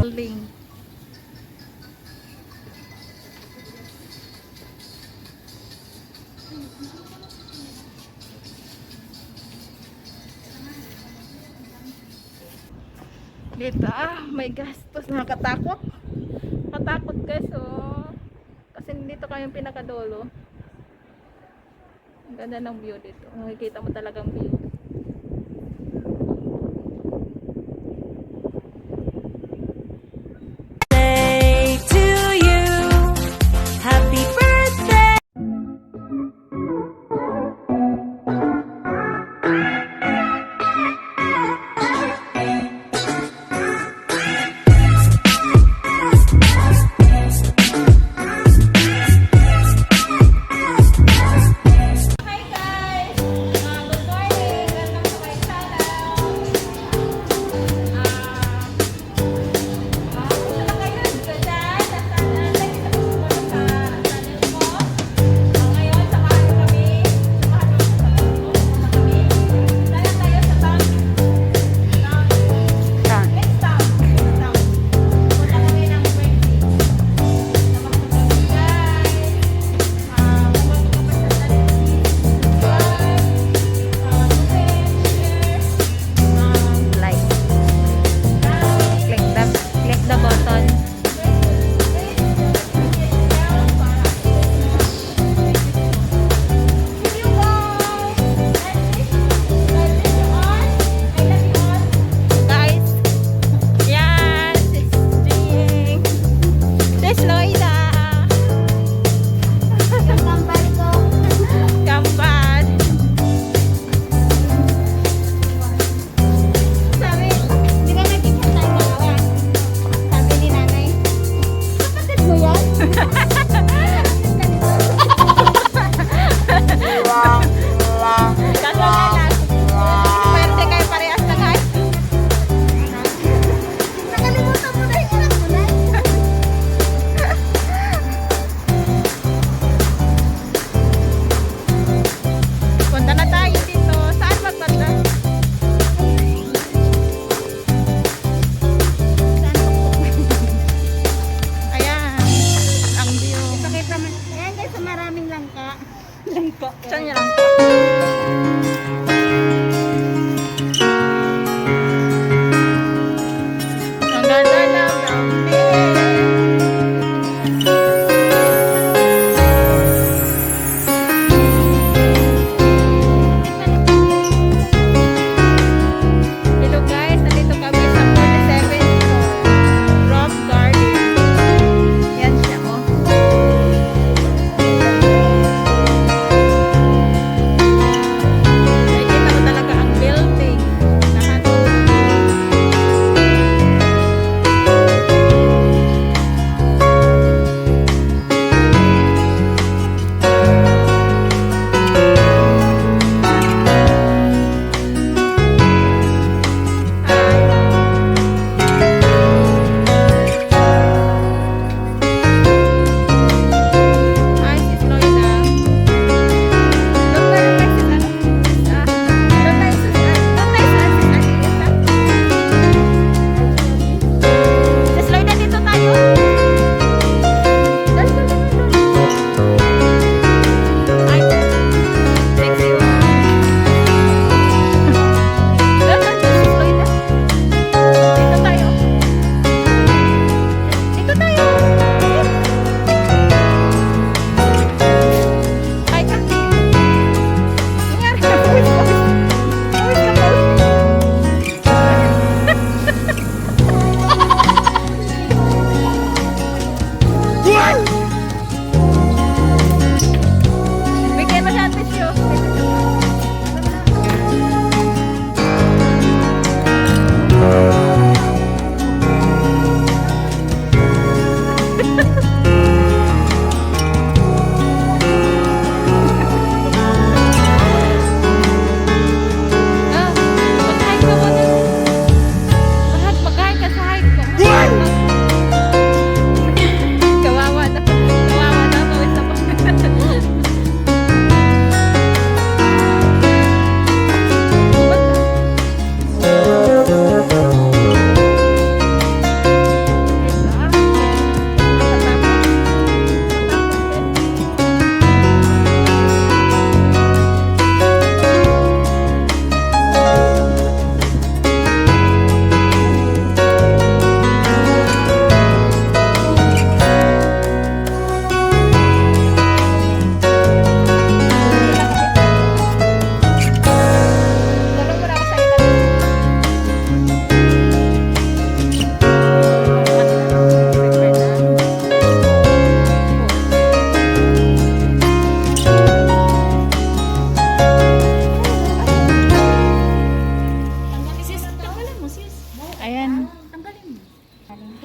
building. Dito, may gastos. Nakakatakot. Katakot guys, oh. Kasi dito kayong pinakadulo. Ang ganda ng view dito. Makikita mo talagang view.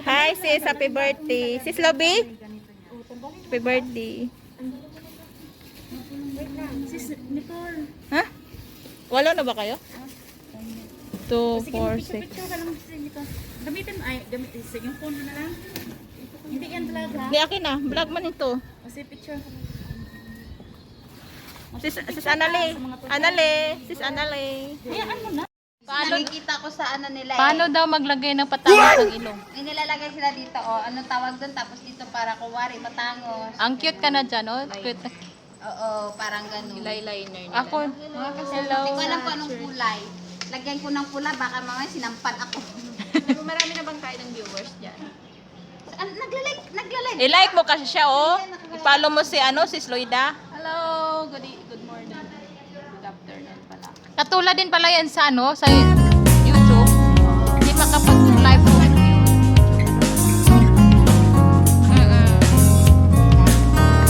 Hi sis, happy birthday. Sis Lobby? Happy birthday. Sis Nicole. Ha? Wala na ba kayo? 2, 4, 6. Picture ka lang sis Nicole. Gamitin mo, yung phone mo na lang. Hindi yan talaga. Di akin na, vlog man ito. Kasi picture. Sis Anale. Anale. Sis Anale. Hayaan mo na. Nakikita ko sa ano nila Paano daw maglagay ng patangos ng ilong? May nilalagay sila dito, oh. Ano tawag doon? Tapos dito para kuwari, matangos. Ang cute ka na dyan, oh. Cute na. Oo, parang ganun. Eyeliner nila. Ako. Hello. Hindi ko alam kung anong kulay. Lagyan ko ng pula, baka mamaya sinampan ako. Marami na bang tayo ng viewers dyan? Naglalike. I-like mo kasi siya, oh. I-follow mo si, si Sloida. Hello. Good morning. Good afternoon pala. Katulad din pala yan sa, sa YouTube. Hindi makapag-live mo.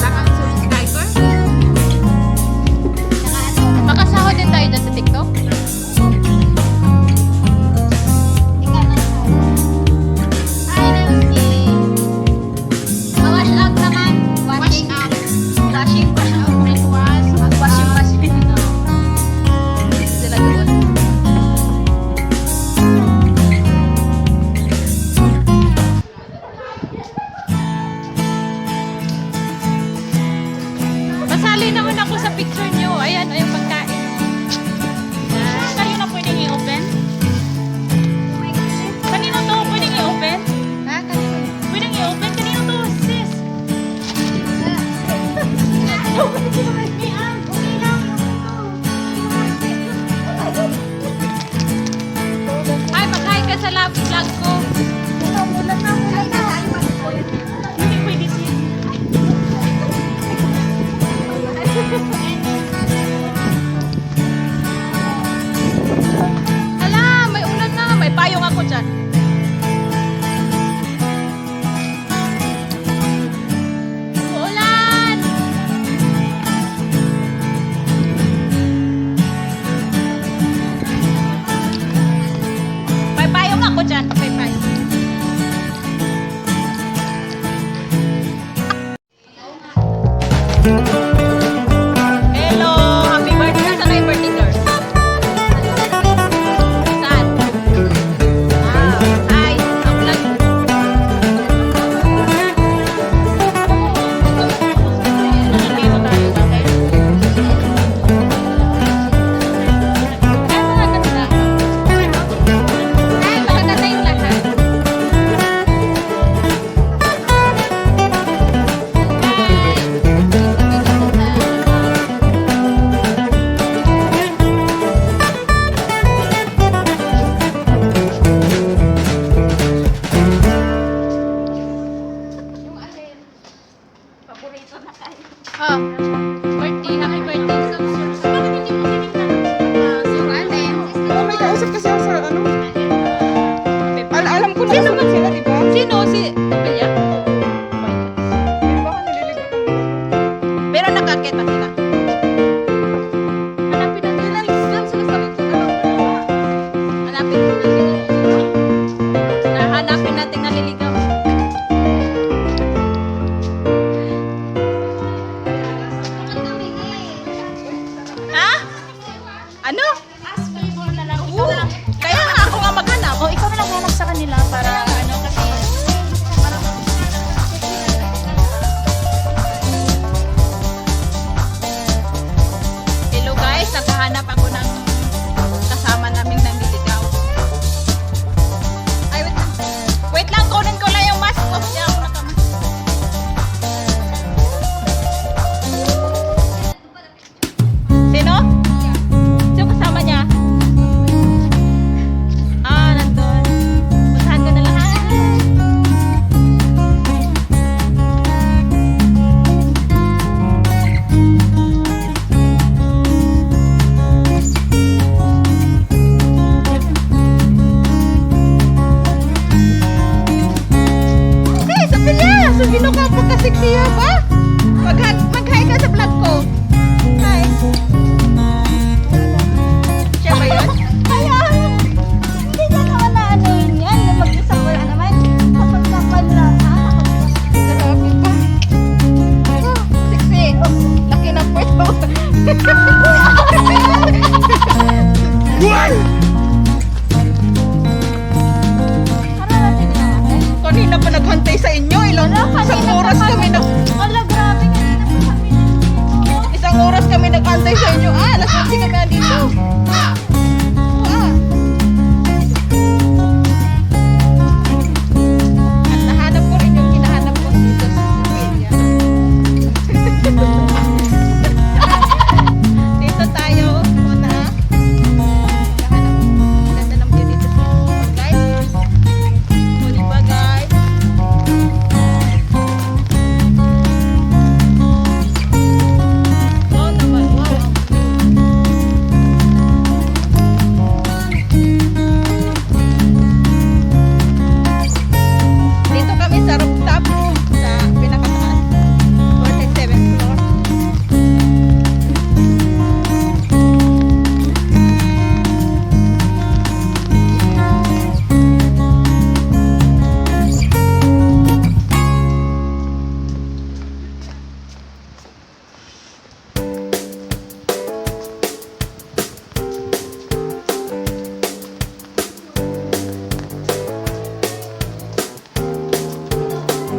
Lang ang subscriber. Makasahod din tayo dyan sa TikTok. Wash out naman. Washing out. Washing out. Washing machine. Sila doon. Pasali naman ako sa picture niyo. Ayan, ay pagkain. Kayo na pwedeng i-open? Kanino to? Pwedeng i-open? Ha? Kanina. Pwedeng i-open? Kanino to? Sis? Ay, mag-hi ka sa vlog ko. Hindi pwede sis. Hala, may ulan na. May payong ako dyan. Ulan! May payong ako dyan. May payong. Hello! Happy birthday! Saan yung birthday girl? Saan? Hi! Ang vlog. Nandito tayo bakit? Ay, maganda. Ay, maganda yung lahat. Paborito na kayo. Ah, birthday, happy birthday. Yung alin. Oh, may kausap kasi ako sa ano. Alam ko na kasunod sila, di ba? Sino? Si Tabella? Baka nililigot ako. Pero nakakita sila. Hanapin natin. Hanapin natin. Hanapin natin naliligaw. Ha? Ano? Ask favor na lang. Kaya nga ako nga maghanap. O, ikaw na lang hanap sa kanila para ano kasi Hello guys, naghahanap ako ng kasama naming nanliligaw. Ay, wait lang. Wait lang, kunin ko lang yung mask ko. Hindi ako nakamas. Sino? Sino kasama niya? Ah, nandun. Puntahan ko na lahat. Okay, sabi niya. Sino ka pagkasiksiya ba? Mag-hi ka sa vlog ko. Hi. Siya ba yun? Kaya, hindi ka naman na ano yun yan. Mag-isang wala naman. Isang oras kami nag... Wala, grabe. Kanina pa kami. Isang oras kami nag-antay sa inyo. Alas 11 kami andito. Ah. At nahanap ko rin yung hinahanap ko dito sa Sophia. Dito tayo muna. Nahanap. Ganda ng view dito sa guys. O, diba guys? Oh, naman. Wow. Dito kami sa rooftop sa pinakataas. 47th floor.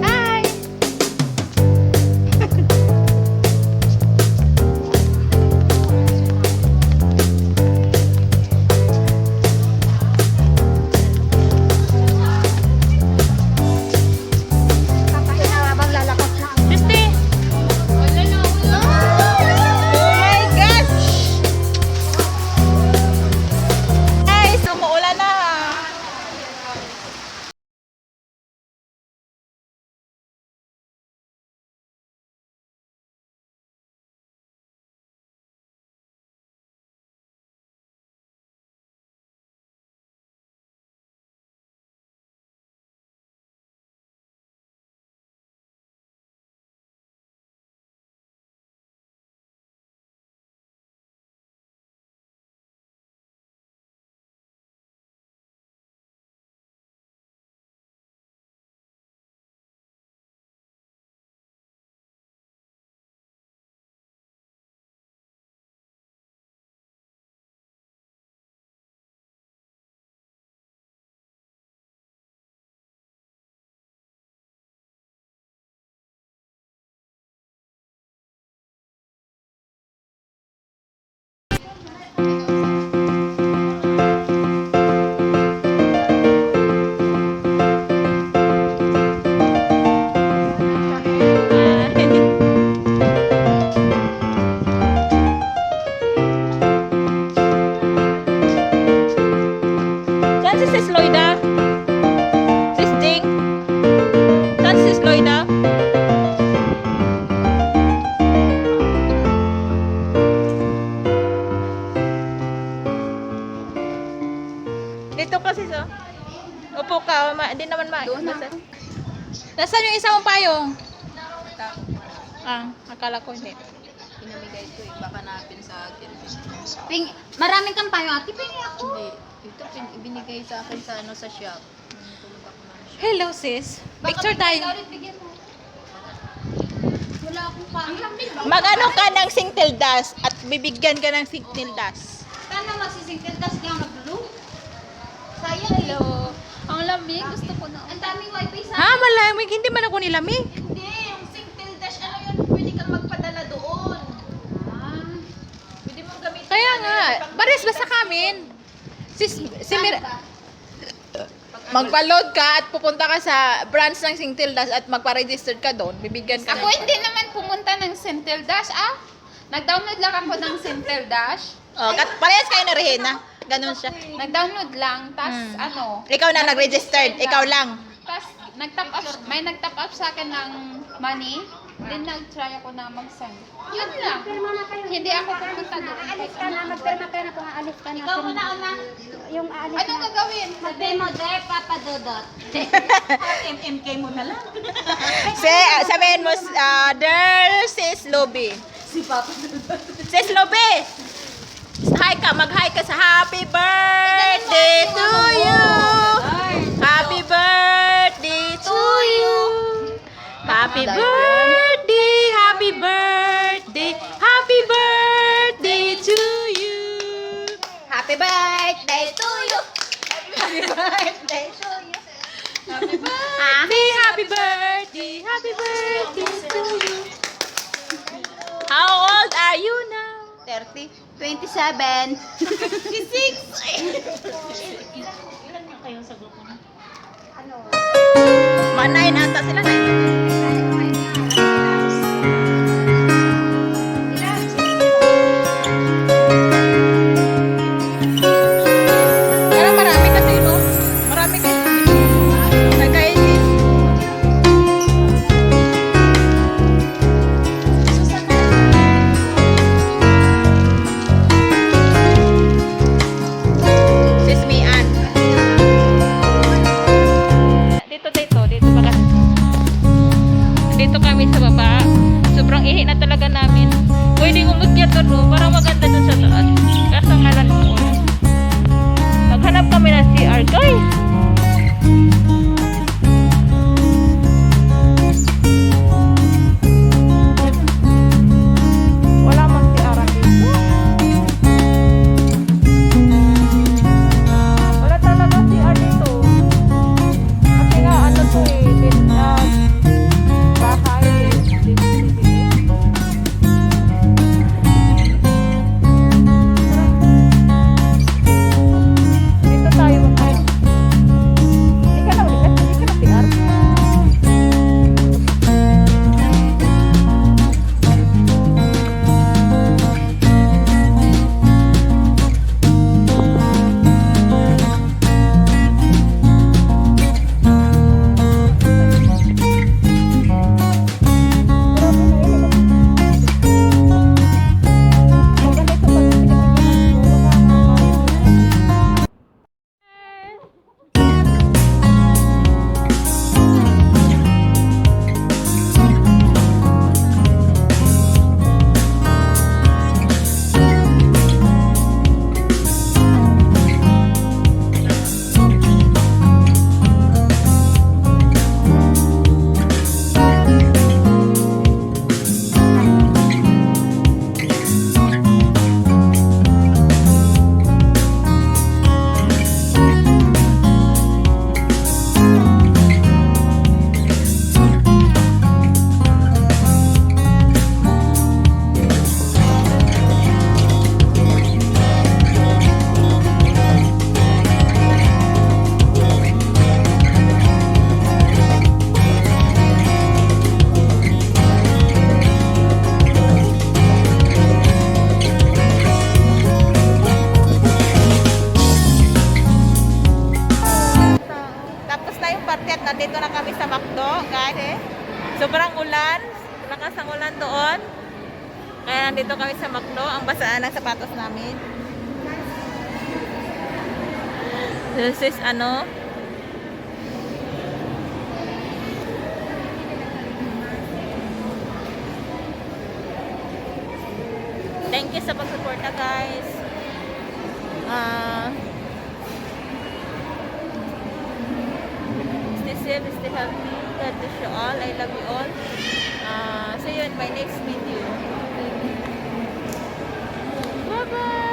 Hi! Christy! Oh my gosh! Guys, umuulan na. Saan si Sis Loida? Sis Ding? Saan si Sis Loida? Dito kasi sa... Upo ka, di naman Doon na. Nasaan yung isa mong payong? Ah, akala ko hindi. Pinamigay ko eh. Baka napin sa akin. Maraming kang payo, ate. Pingi ako. Hindi. Ito binigay sa akin sa sa shop. Pumunta ko ng shop. Hello sis. Picture tayo. Wala akong payo. Mag-ano ka ng singtildas at bibigyan ka ng singtildas. Paano magsisingkil tas di ako nag-blue? Sayang. Hello. Ang lamig. Gusto ko na. Ang daming wifi sa Ha, malamig. Hindi man ako nilamig. Hindi. Yung singkil dash, ano yun? Pwede kang magpadala doon. Pwede mong gamitin. Kaya nga, baris basta kamin. Si magpa-load ka at pupunta ka sa branch ng Singtildas at magpa-register ka doon, bibigyan ka Ako hindi naman pumunta ng Centel Dash, ah. Nag-download lang ako ng Centel Dash. Oh, parehas kayo na Rehena. Ganun siya. Nag-download lang, tas ano. Ikaw na nag-registered, ikaw lang. Tas may nag-top up sa akin ng money. Then nag-try ako na mag-send. Yun lang. Hindi ako pumunta doon. Alis ka na, magpirma ka na kung aalis ka na. Ikaw muna, una. Yung aalis Anong na. gagawin? Sabi mo, Dre, Papa Dodot. MMK mo na lang. Sabihin mo, there, Sis Lobby. Si Papa Dodot. Sis Lobby! Hi ka, mag-hi ka sa happy birthday to you! Happy birthday to you! Happy birthday, happy birthday, happy birthday to you! Happy birthday to you. Happy birthday to you. Happy birthday, happy birthday, Happy birthday to you. How old are you now? 30. 27. 56. Ilan na kayo sa grupo na? Manayin ata sila na. Pero marami kasi, no? Marami kasi. Nagkainin. Sismian. Dito ba kasi? Dito kami sa baba. Sobrang ihi na talaga namin. Pwede umukyat doon, para maganda doon sa taas. Kaso nga lang po. Maghanap kami ng CR, guys. Wala mang CR dito. Wala talaga CR dito. Kasi nga ano to eh, bahay eh. Dito tayo magkaya. Hindi ka na ulit, hindi ka na PR. Tapos na yung party at nandito na kami sa McDo, guys. Sobrang ulan. Lakas ang ulan doon. Kaya nandito kami sa McDo. Ang basaan ng sapatos namin. This is ano. Thank you sa pagsuporta, guys. Stay safe, stay healthy. God bless you all. I love you all. See you in my next video. Bye-bye!